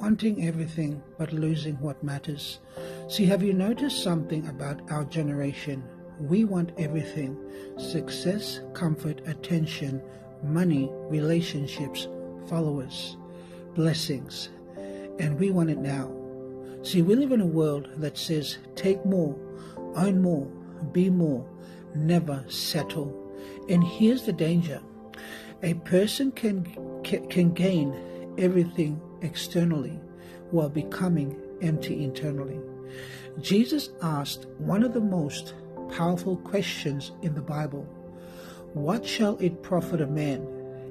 wanting everything but losing what matters. See, have you noticed something about our generation? We want everything: success, comfort, attention, money, relationships, followers, blessings, and we want it now. See, we live in a world that says take more, own more, be more, never settle. And here's the danger. A person can gain everything externally while becoming empty internally. Jesus asked one of the most powerful questions in the Bible. What shall it profit a man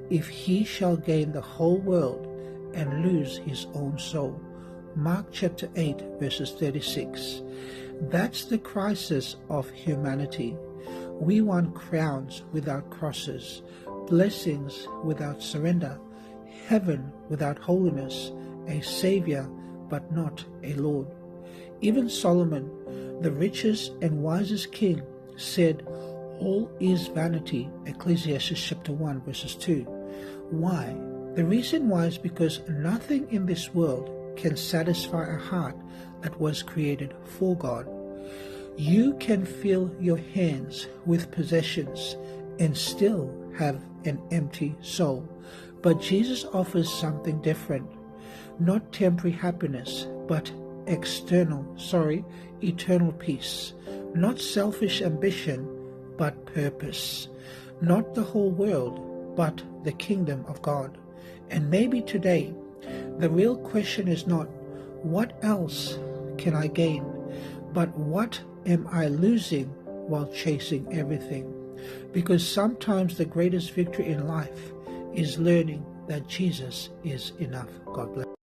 if he shall gain the whole world and lose his own soul? Mark chapter 8 verses 36. That's the crisis of humanity. We want crowns without crosses, blessings without surrender, heaven without holiness, a Savior but not a Lord. Even Solomon, the richest and wisest king, said, "All is vanity," Ecclesiastes chapter 1 verses 2. Why? The reason why is because nothing in this world can satisfy a heart that was created for God. You can fill your hands with possessions and still have an empty soul. But Jesus offers something different. Not temporary happiness, but eternal peace. Not selfish ambition, but purpose. Not the whole world, but the kingdom of God. And maybe today, the real question is not, what else can I gain? But what am I losing while chasing everything? Because sometimes the greatest victory in life is learning that Jesus is enough. God bless.